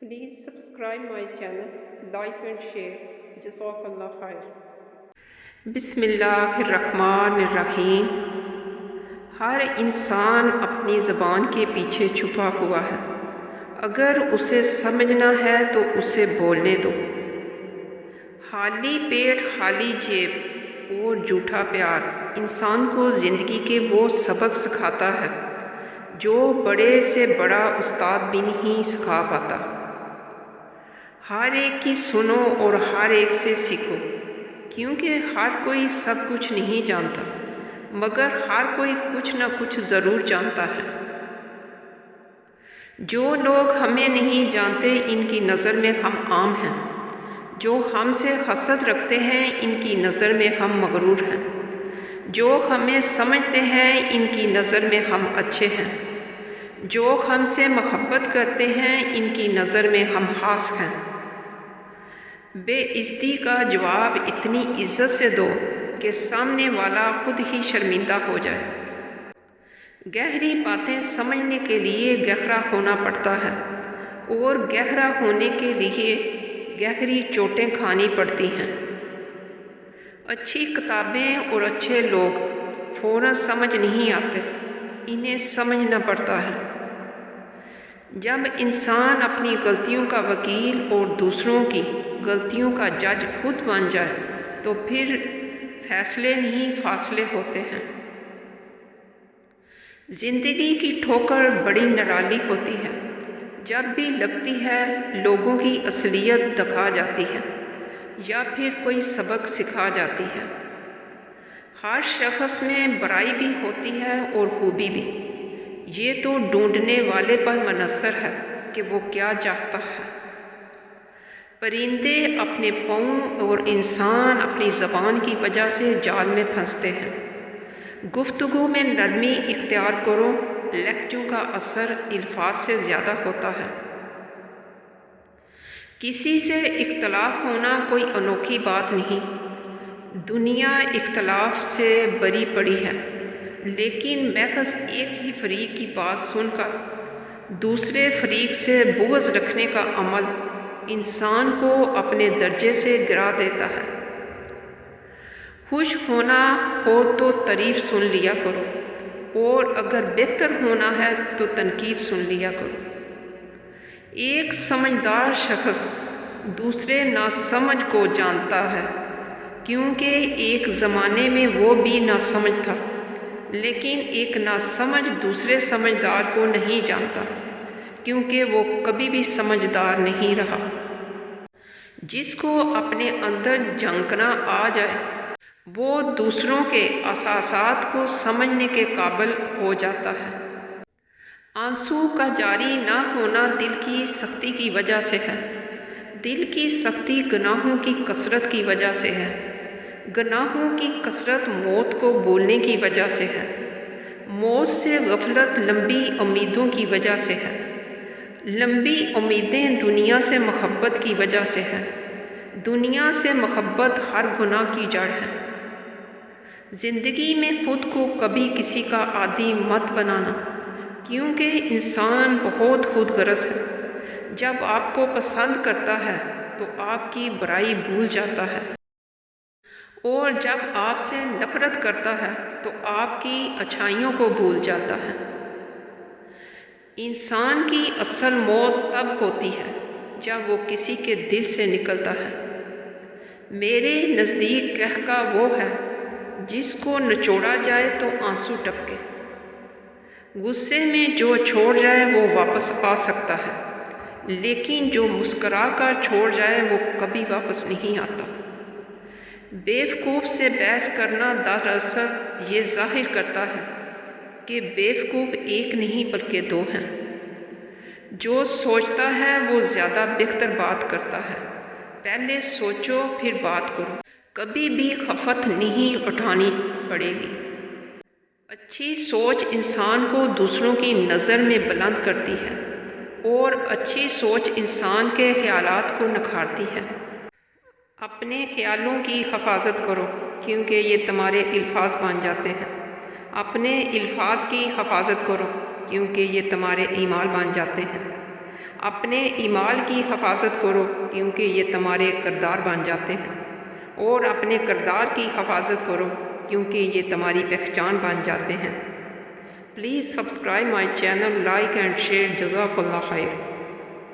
Please subscribe my channel, like and share. Jazakallah khair. बिस्मिल्लाहिर्रहमानिर्रहीम। हर इंसान अपनी ज़बान के पीछे छुपा हुआ है। अगर उसे समझना है तो उसे बोलने दो। खाली पेट खाली जेब और झूठा प्यार इंसान को ज़िंदगी के वो सबक सिखाता है जो बड़े से बड़ा उस्ताद भी नहीं सिखा पाता। हर एक की सुनो और हर एक से सीखो, क्योंकि हर कोई सब कुछ नहीं जानता, मगर हर कोई कुछ न कुछ ज़रूर जानता है। जो लोग हमें नहीं जानते इनकी नज़र में हम आम हैं। जो हमसे हसद रखते हैं इनकी नज़र में हम मगरूर हैं। जो हमें समझते हैं इनकी नज़र में हम अच्छे हैं। जो हमसे मोहब्बत करते हैं इनकी नज़र में हम खास हैं। बेइज्जती का जवाब इतनी इज्जत से दो कि सामने वाला खुद ही शर्मिंदा हो जाए। गहरी बातें समझने के लिए गहरा होना पड़ता है और गहरा होने के लिए गहरी चोटें खानी पड़ती हैं। अच्छी किताबें और अच्छे लोग फौरन समझ नहीं आते, इन्हें समझना पड़ता है। जब इंसान अपनी गलतियों का वकील और दूसरों की गलतियों का जज खुद बन जाए तो फिर फैसले नहीं फासले होते हैं। जिंदगी की ठोकर बड़ी निराली होती है। जब भी लगती है लोगों की असलियत दिखा जाती है या फिर कोई सबक सिखा जाती है। हर शख्स में बुराई भी होती है और खूबी भी। ये तो ढूंढने वाले पर मुनहसर है कि वो क्या चाहता है। परिंदे अपने पाँव और इंसान अपनी ज़बान की वजह से जाल में फंसते हैं। गुफ्तगू में नरमी इख्तियार करो, लहजों का असर अल्फाज से ज़्यादा होता है। किसी से इख्तलाफ होना कोई अनोखी बात नहीं। दुनिया इख्तलाफ से बरी पड़ी है, लेकिन महज एक ही फरीक की बात सुनकर दूसरे फरीक से बुग़्ज़ रखने का अमल इंसान को अपने दर्जे से गिरा देता है। खुश होना हो तो तारीफ सुन लिया करो, और अगर बेहतर होना है तो तनकीद सुन लिया करो। एक समझदार शख्स दूसरे नासमझ को जानता है, क्योंकि एक ज़माने में वो भी नासमझ था, लेकिन एक नासमझ दूसरे समझदार को नहीं जानता, क्योंकि वो कभी भी समझदार नहीं रहा। जिसको अपने अंदर झांकना आ जाए वो दूसरों के अहसासात को समझने के काबिल हो जाता है। आंसू का जारी ना होना दिल की सख्ती की वजह से है। दिल की सख्ती गुनाहों की कसरत की वजह से है। गुनाहों की कसरत मौत को बोलने की वजह से है। मौत से गफलत लंबी उम्मीदों की वजह से है। लंबी उम्मीदें दुनिया से मोहब्बत की वजह से है। दुनिया से मोहब्बत हर गुनाह की जड़ है। ज़िंदगी में खुद को कभी किसी का आदी मत बनाना, क्योंकि इंसान बहुत खुदगर्ज़ है। जब आपको पसंद करता है तो आपकी बुराई भूल जाता है, और जब आपसे नफरत करता है तो आपकी अच्छाइयों को भूल जाता है। इंसान की असल मौत तब होती है जब वो किसी के दिल से निकलता है। मेरे नज़दीक कह का वो है जिसको निचोड़ा जाए तो आंसू टपके। गुस्से में जो छोड़ जाए वो वापस आ सकता है, लेकिन जो मुस्करा कर छोड़ जाए वो कभी वापस नहीं आता। बेवकूफ़ से बहस करना दरअसल ये जाहिर करता है कि बेवकूफ़ एक नहीं बल्कि दो हैं। जो सोचता है वो ज़्यादा बेहतर बात करता है। पहले सोचो फिर बात करो, कभी भी खफत नहीं उठानी पड़ेगी। अच्छी सोच इंसान को दूसरों की नज़र में बुलंद करती है, और अच्छी सोच इंसान के ख्यालात को निखारती है। अपने ख्यालों की हिफाजत करो, क्योंकि ये तुम्हारे अल्फाज बन जाते हैं। अपने अल्फाज की हिफाजत करो, क्योंकि ये तुम्हारे ईमाल बन जाते हैं। اپنے اعمال کی حفاظت کرو کیونکہ یہ تمہارے کردار بن جاتے ہیں، اور اپنے کردار کی حفاظت کرو کیونکہ یہ تمہاری پہچان بن جاتے ہیں۔ Please subscribe my channel, like and share. جزاک اللہ خیر۔